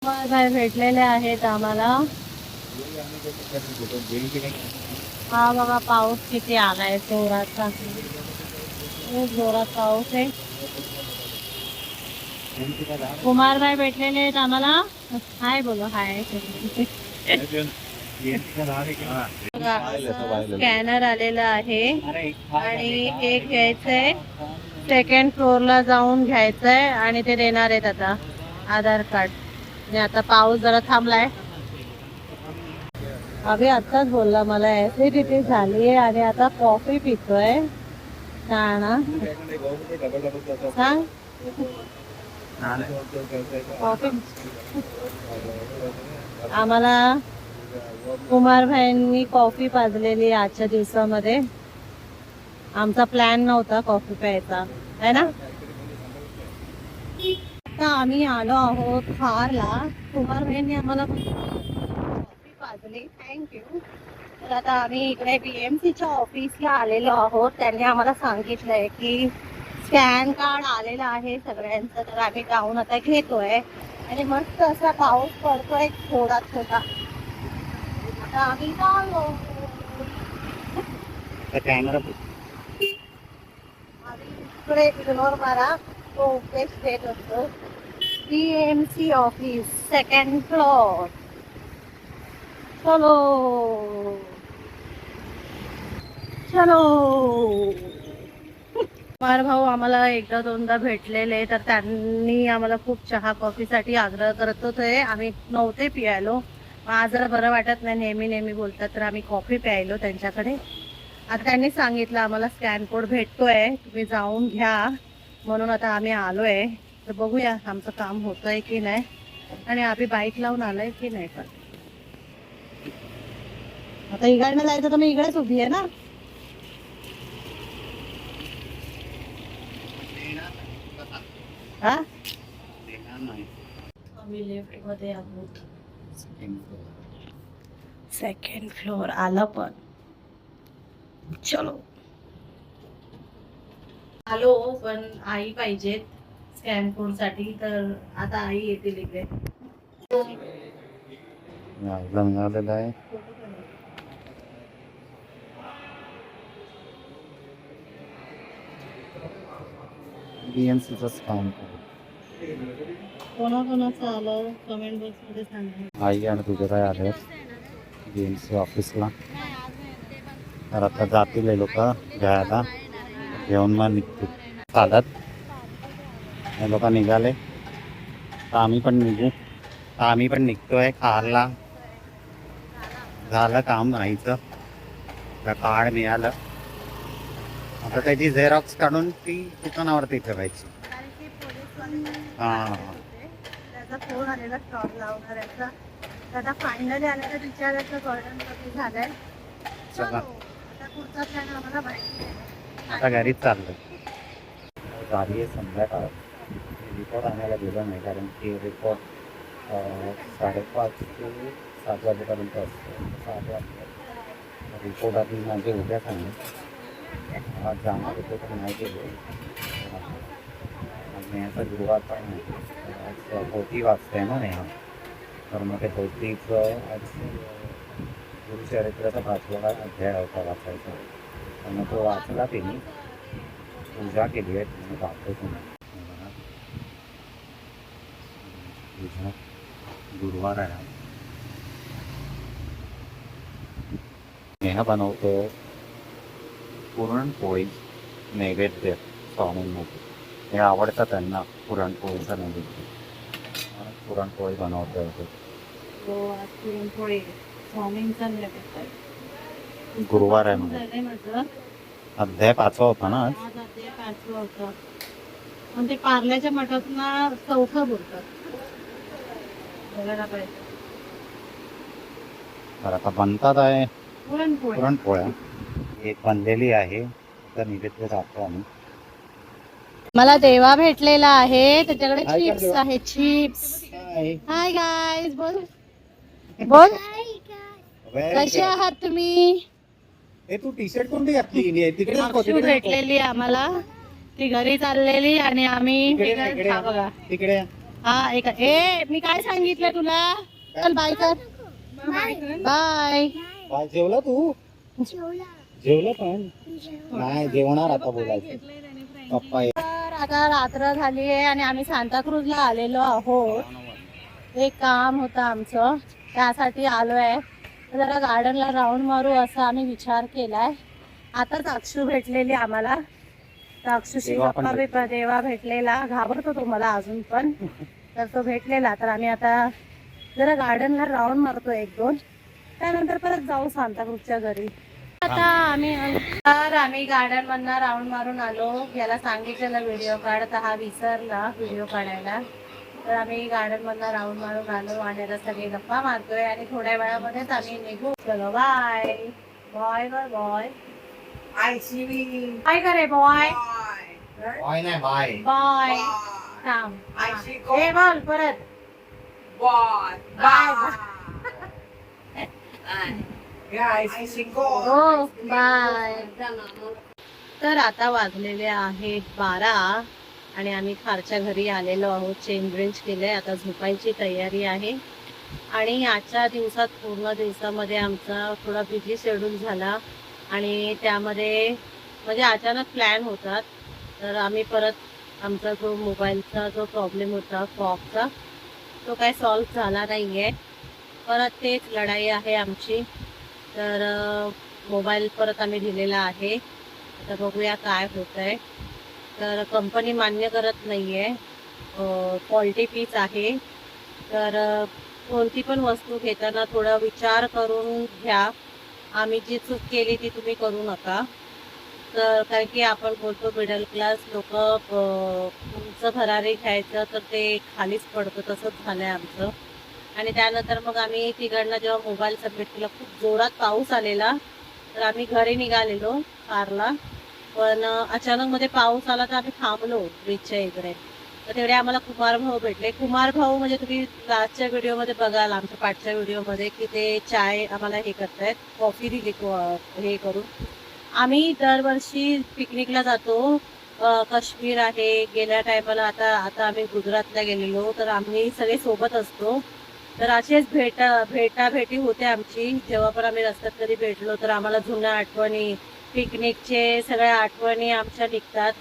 काय भेटलेले आहेत आम्हाला. हा बघा पाऊस किती आलाय जोराचा, खूप जोरात पाऊस आहे. कुमारभाई भेटलेले आहेत आम्हाला. हाय बोलो हाय. स्कॅनर आलेला आहे आणि एक घ्यायचंय, सेकंड फ्लोअरला जाऊन घ्यायचंय आणि ते देणार आहेत आता आधार कार्ड. आणि आता पाऊस जरा थांबलाय. अभि आत्ताच बोलला मला ऍसिडिटी झाली आणि आता कॉफी पितोय. ना सांग कॉफी. आम्हाला कुमारभाईंनी कॉफी पाजलेली आजच्या दिवसामध्ये. आमचा प्लॅन नव्हता कॉफी प्यायचा है ना. आता आम्ही आलो आहोत खारला. कुमारभाईंनी आम्हाला कॉफी पाजली, थँक्यू. तर आता आम्ही इकडे BMCच्या ऑफिसला आलेलो आहोत. त्यांनी आम्हाला सांगितलंय की स्कॅन कार्ड आलेलं आहे सगळ्यांचं, तर आम्ही जाऊन आता घेतोय. आणि मस्त असा पाऊस पडतोय थोडा थोडा. आता आम्ही जाऊ कॅमेरा इकडे इग्नोर मारा, तो उपदेश देत असतो. BMC office second floor. चलो चलो. कुमार भाऊ आम्हाला एकदा दोनदा भेटलेले, तर त्यांनी आम्हाला खूप चहा कॉफीसाठी आग्रह करत होते. आम्ही नव्हते प्यायलो. आज जरा बरं वाटत नाही, नेहमी नेहमी बोलतात, तर आम्ही कॉफी प्यायलो त्यांच्याकडे. आता त्यांनी सांगितलं आम्हाला स्कॅन कोड भेटतोय, तुम्ही जाऊन घ्या, म्हणून आता आम्ही आलोय. तर बघूया आमचं काम होतंय की नाही आणि आम्ही बाईक लावून आलोय की नाही. पण आता इकडनं जायचं तर मी इकडेच उभी आहे ना. हा आम्ही लिफ्ट मध्ये आहोत. सेकंड फ्लोअर आलं पण. चलो आलो, पण आई पाहिजेत स्कॅन कोड साठी, तर आता आई येतील इकडे. मिळालेला आहे. BMCच काम कोणाकोणाचं आलं कमेंट बॉक्स मध्ये सांगा. आई आणि तुझे काय आले BMC ऑफिसला. तर आता जातील हे लोक घ्यायला, घेऊन मग निघतील. चालत हे लोक निघाले तर आम्ही पण निघू. तर आम्ही पण निघतोय खारला. झालं काम आईचं, कार्ड मिळालं. आता त्याची झेरॉक्स काढून ती दुकानावरती ठेवायची. त्याचा फोन आलेला स्टॉक लावणाऱ्याचा. आता फायनली आल्याचं विचारायचं बर्डन कमी झालंय. चला आता पुढचा प्लॅन आम्हाला माहिती आहे. आता घरीच चाललं. गाडी आहे संध्याकाळ. रिपोर्ट आणायला गेलं नाही, कारण की रिपोर्ट 5:30 ते 7 वाजेपर्यंत असतो. 7 वाजता रिपोर्ट आधी माझे उद्या सांगेल. आज जाणार होतो तर नाही गेलो. आणि याचा गुरुवार पण नाही. आज पोथी वाचते ना नेहा, तर मग ते पोथीचं आज गुरुचरित्राचा 5वा अध्याय होता वाचायचा. तर मग तो वाचला तिने, पूजा केली आहे. तुम्ही दाखवतो तुम्ही पूजा. गुरुवार आहे. नेहा बनवतो पुरणपोळी नैवेद्य स्वामींमध्ये. हे आवडतं त्यांना, पुरणपोळीचा नैवेद्य. पुरणपोळी बनवतो होतो. पुरणपोळी स्वामींचा नैवेद्य. गुरुवार आहे म्हणजे अध्याय 5वा होता ना आज. अध्याय 5वा होता. पण ते पार्ल्याच्या मठात ना 4था बोलतात. बघायला पाहिजे. तर आता बनतात आहे पुरणपोळ्या. एक बनलेली आहे, तर नैवेद्य दाखवतो आम्ही. मला देवा भेटलेला आहे, त्याच्याकडे चिप्स आहे. चिप्स. Hi guys. बोल बोल. कसे आहात तुम्ही. तू टी शर्ट कोणती घातली अक्षू भेटलेली आम्हाला, ती घरी चाललेली आणि आम्ही तिकडे हा एक मी काय सांगितलं तुला? चल बाय कर. बाय. बाय. जेवला तू? जेवलं पण नाही, जेवणार आता बोलायचं पप्पा. तर आता रात्र झाली आहे आणि आम्ही सांताक्रूजला आलेलो आहोत. एक काम होतं आमचं, त्यासाठी आलोय. जरा गार्डनला राऊंड मारू असा आम्ही विचार केलाय. आताच अक्षू भेटलेली आम्हाला. तर अक्षूशी गप्पा देवा भेटलेला, घाबरतो तो मला अजून पण. तर तो भेटलेला, तर आम्ही आता जरा गार्डनला राऊंड मारतो 1-2, त्यानंतर परत जाऊ सांताक्रूजच्या घरी. आता आम्ही गार्डन मधनं राऊंड मारून आलो. याला सांगितलेलं व्हिडिओ काढ, तर हा विसरला व्हिडिओ काढायला. तर आम्ही गार्डन मधनं राऊंड मारून आलो आणि आता सगळे गप्पा मारतोय आणि थोड्या वेळामध्येच आम्ही निघू. चलो बाय. बॉय वर बॉय. काय करे बॉय? बाय नाही, बाय. बाय. थांब. हे बोल परत. बाय. हो बाय. तर आता वाजलेले आहेत 12 आणि आम्ही खारच्या घरी आलेलो आहोत. चेंज केलंय, आता झोपायची तयारी आहे. आणि आजच्या दिवसात, पूर्ण दिवसामध्ये आमचा थोडा बिझी शेड्यूल झाला आणि त्यामध्ये म्हणजे अचानक प्लॅन होतात. तर आम्ही परत आमचा जो मोबाईलचा जो प्रॉब्लेम होता फॉगचा, तो काय सॉल्व्ह झाला नाही आहे. परत तेच लढाई आहे आमची. तर मोबाईल परत आम्ही दिलेला आहे. आता बघूया काय होत आहे. तर कंपनी मान्य करत नाही आहे, फॉल्टी पीस आहे. तर कोणती पण वस्तू घेताना थोडा विचार करून घ्या. आम्ही जी चूक केली ती तुम्ही करू नका. तर कारण की आपण बोलतो मिडल क्लास लोक तुमचं फरारी घ्यायचं तर ते खालीच पडतं, तसंच झालं आहे आमचं. आणि त्यानंतर मग आम्ही तिकडनं जेव्हा मोबाईल सबमिट केला, खूप जोरात पाऊस आलेला. तर आम्ही घरी निघालेलो कारला, पण अचानक मध्ये पाऊस आला तर आम्ही थांबलो ब्रिजच्या इकडे. तर तेवढे आम्हाला कुमार भाऊ भेटले. कुमार भाऊ म्हणजे तुम्ही लास्टच्या व्हिडिओमध्ये बघाल, आमच्या पाठच्या व्हिडिओमध्ये, की ते चाय आम्हाला हे करतायत, कॉफी दिली हे करून. आम्ही दरवर्षी पिकनिकला जातो. काश्मीर आहे, गेल्या टायमाला आता आम्ही गुजरातला गेलेलो, तर आम्ही सगळे सोबत असतो. तर असेच भेटी होते आमची. जेव्हा पण आम्ही रस्त्यात कधी भेटलो तर आम्हाला जुन्या आठवणी, पिकनिकचे सगळ्या आठवणी आमच्या निघतात.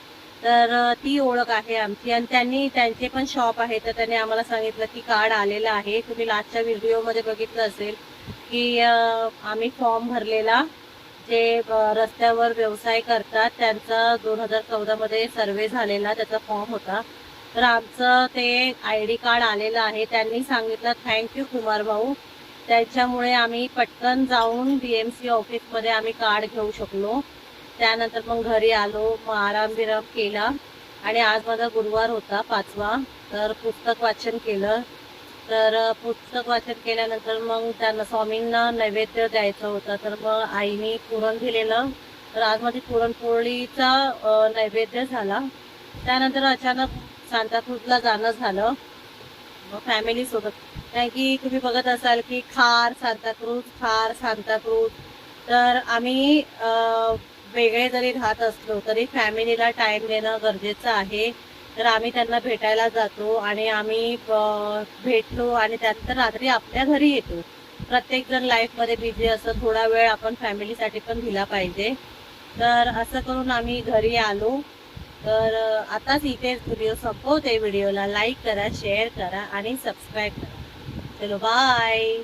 तर ती ओळख आहे आमची. आणि त्यांचे पण शॉप आहे, तर त्यांनी आम्हाला सांगितलं की कार्ड आलेलं आहे. तुम्ही लास्टच्या व्हिडिओमध्ये बघितलं असेल की आम्ही फॉर्म भरलेला, जे रस्त्यावर व्यवसाय करतात त्यांचा 2014 मध्ये सर्वे झालेला त्याचा फॉर्म होता. तर आमचं ते ID कार्ड आलेलं आहे. त्यांनी सांगितलं थँक्यू कुमार भाऊ, त्याच्यामुळे आम्ही पटकन जाऊन BMC ऑफिसमध्ये आम्ही कार्ड घेऊ शकलो. त्यानंतर मग घरी आलो, मग आराम केला. आणि आज माझा गुरुवार होता 5वा. तर पुस्तक वाचन केलं. तर पुस्तक वाचन केल्यानंतर मग त्यांना स्वामींना नैवेद्य द्यायचा होता. तर मग आईने पुरण दिलेलं. तर आज माझी पुरणपोळीचा नैवेद्य झाला. त्यानंतर अचानक सांताक्रूजला जाणं झालं फॅमिली सोबत. कारण की तुम्ही बघत असाल की खार सांताक्रूज. तर आम्ही वेगळे जरी राहत असलो तरी फॅमिलीला टाइम देणं गरजेचं आहे. तर आम्ही त्यांना भेटायला जातो आणि आम्ही भेटलो आणि त्यानंतर रात्री आपल्या घरी येतो. प्रत्येक जण लाईफमध्ये बिझी असतं, थोडा वेळ आपण फॅमिलीसाठी पण दिला पाहिजे. तर असं करून आम्ही घरी आलो. तर आताच इथेच व्हिडिओ संपवते. व्हिडिओला लाईक करा, शेअर करा आणि सबस्क्राईब करा. चलो बाय.